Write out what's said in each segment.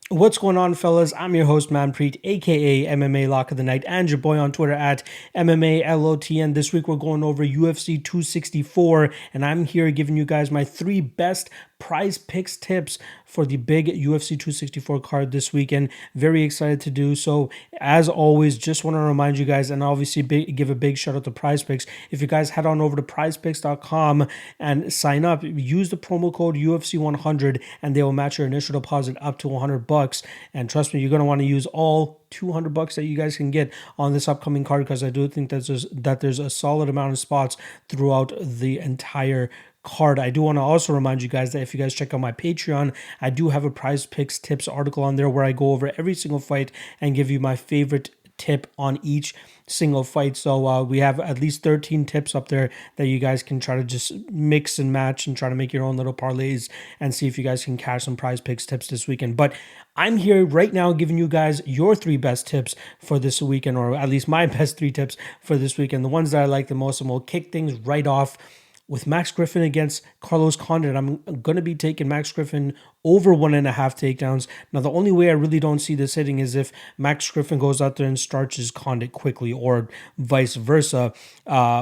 What's going on, fellas? I'm your host, Manpreet, aka MMA Lock of the Night, and your boy on Twitter at MMALOTN. This week we're going over UFC 264, and I'm here giving you guys my 3 best prize picks tips for the big UFC 264 card this weekend. Very excited to do so. As always, just want to remind you guys, and obviously give a big shout out to Prize Picks. If you guys head on over to prizepicks.com and sign up, use the promo code UFC100, and they will match your initial deposit up to $100. And trust me, you're going to want to use all $200 that you guys can get on this upcoming card, because I do think that there's a solid amount of spots throughout the entire card. I do want to also remind you guys that if you guys check out my Patreon, I do have a Prize Picks tips article on there where I go over every single fight and give you my favorite tip on each single fight. So we have at least 13 tips up there that you guys can try to just mix and match and try to make your own little parlays and see if you guys can cash some Prize Picks tips this weekend. But I'm here right now giving you guys your 3 best tips for this weekend, or at least my best 3 tips for this weekend, the ones that I like the most, and we'll kick things right off with Max Griffin against Carlos Condit. I'm going to be taking Max Griffin over 1.5 takedowns. Now, the only way I really don't see this hitting is if Max Griffin goes out there and starches Condit quickly, or vice versa,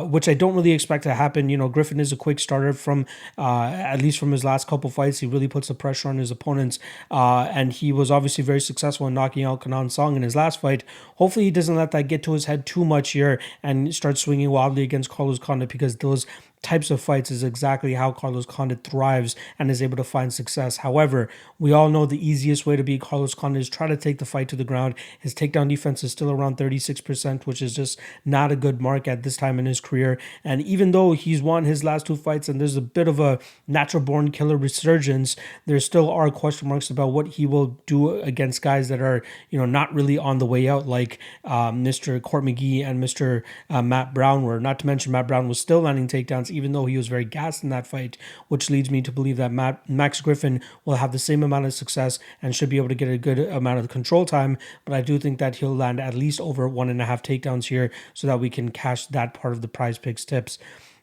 which I don't really expect to happen. You know, Griffin is a quick starter from, at least from his last couple fights. He really puts the pressure on his opponents, and he was obviously very successful in knocking out Kenan Song in his last fight. Hopefully, he doesn't let that get to his head too much here and start swinging wildly against Carlos Condit, because those types of fights is exactly how Carlos Condit thrives and is able to find success. However, we all know the easiest way to beat Carlos Condit is try to take the fight to the ground. His takedown defense is still around 36%, which is just not a good mark at this time in his career. And even though he's won his last 2 fights and there's a bit of a natural born killer resurgence, there still are question marks about what he will do against guys that are, you know, not really on the way out, like Mr. Court McGee and Mr. Matt Brown were. Not to mention, Matt Brown was still landing takedowns even though he was very gassed in that fight, which leads me to believe that Max Griffin will have the same amount of success and should be able to get a good amount of control time. But I do think that he'll land at least over 1.5 takedowns here, so that we can cash that part of the Prize Picks tips.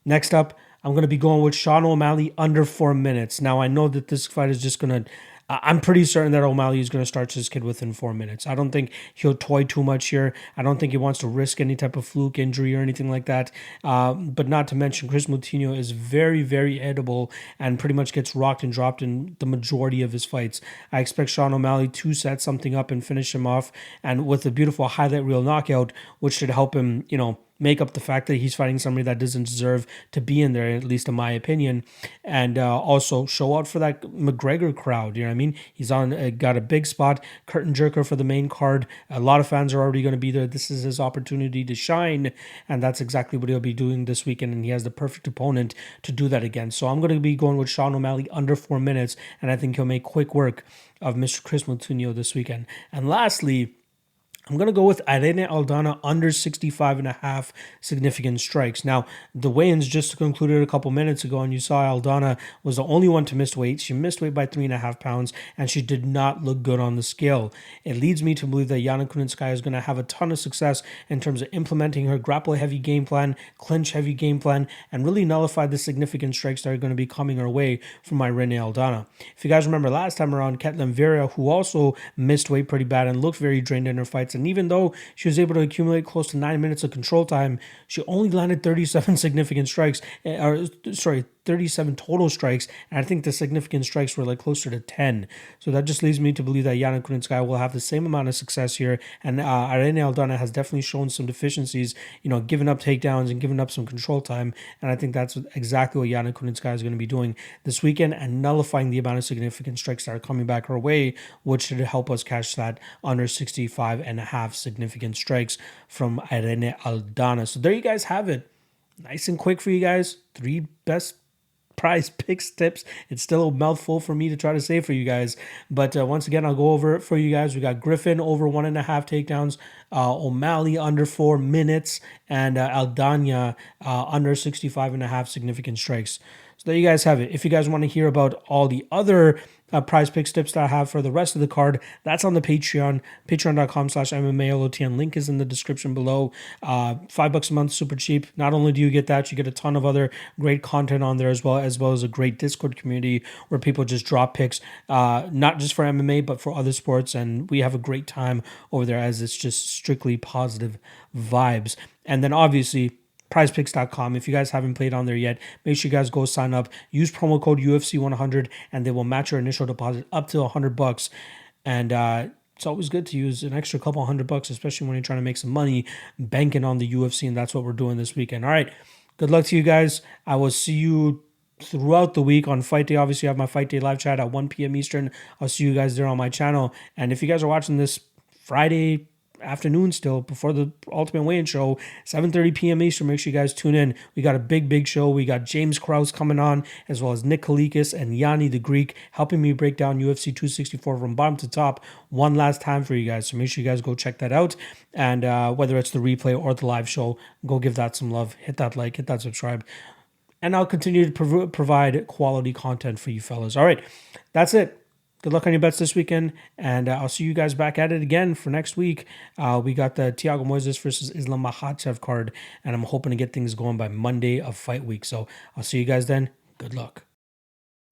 Next up, I'm going to be going with Sean O'Malley under 4 minutes. Now, I know that this fight is just going to... I'm pretty certain that O'Malley is going to start this kid within 4 minutes. I don't think he'll toy too much here. I don't think he wants to risk any type of fluke injury or anything like that. But not to mention, Chris Moutinho is very, very edible and pretty much gets rocked and dropped in the majority of his fights. I expect Sean O'Malley to set something up and finish him off, and with a beautiful highlight reel knockout, which should help him, you know, make up the fact that he's fighting somebody that doesn't deserve to be in there, at least in my opinion, and also show out for that McGregor crowd. You know what I mean? He's on got a big spot, curtain jerker for the main card. A lot of fans are already going to be there. This is his opportunity to shine, and that's exactly what he'll be doing this weekend, and he has the perfect opponent to do that against. So I'm going to be going with Sean O'Malley under 4 minutes, and I think he'll make quick work of Mr. Chris Moutinho this weekend. And lastly, I'm going to go with Irene Aldana under 65.5 significant strikes. Now, the weigh-ins just concluded a couple minutes ago, and you saw Aldana was the only one to miss weight. She missed weight by 3.5 pounds, and she did not look good on the scale. It leads me to believe that Yana Kunitskaya is going to have a ton of success in terms of implementing her grapple-heavy game plan, clinch-heavy game plan, and really nullify the significant strikes that are going to be coming her way from Irene Aldana. If you guys remember last time around, Ketlin Vera, who also missed weight pretty bad and looked very drained in her fights, and even though she was able to accumulate close to 9 minutes of control time, she only landed 37 significant strikes, 37 total strikes, and I think the significant strikes were like closer to 10. So that just leads me to believe that Yana Kunitskaya will have the same amount of success here, and Irene Aldana has definitely shown some deficiencies, you know, giving up takedowns and giving up some control time, and I think that's exactly what Yana Kunitskaya is going to be doing this weekend, and nullifying the amount of significant strikes that are coming back her way, which should help us catch that under 65.5 significant strikes from Irene Aldana. So there you guys have it. Nice and quick for you guys. 3 best Prize Picks tips. It's still a mouthful for me to try to say for you guys, but once again, I'll go over it for you guys. We got Griffin over 1.5 takedowns, O'Malley under 4 minutes, and Aldana under 65.5 significant strikes. So there you guys have it. If you guys want to hear about all the other prize picks tips that I have for the rest of the card, that's on the Patreon, patreon.com/MMALOTN. Link is in the description below. $5 a month, super cheap. Not only do you get that, you get a ton of other great content on there as well as a great Discord community where people just drop picks, not just for MMA, but for other sports. And we have a great time over there as it's just strictly positive vibes. And then obviously, prizepicks.com. If you guys haven't played on there yet, make sure you guys go sign up. Use promo code UFC100 and they will match your initial deposit up to $100. And it's always good to use an extra couple $100, especially when you're trying to make some money banking on the UFC. And that's what we're doing this weekend. All right. Good luck to you guys. I will see you throughout the week on fight day. Obviously, I have my fight day live chat at 1 p.m. Eastern. I'll see you guys there on my channel. And if you guys are watching this Friday afternoon still before the Ultimate Weigh-In show, 7:30 p.m. Eastern, make sure you guys tune in. We got a big show. We got James Krause coming on, as well as Nick Kalikis and Yana the Greek helping me break down UFC 264 from bottom to top one last time for you guys. So make sure you guys go check that out. And whether it's the replay or the live show, go give that some love. Hit that like, hit that subscribe. And I'll continue to provide quality content for you fellas. All right, that's it. Good luck on your bets this weekend, and I'll see you guys back at it again for next week. We got the Thiago Moises versus Islam Makhachev card, and I'm hoping to get things going by Monday of fight week. So I'll see you guys then. Good luck.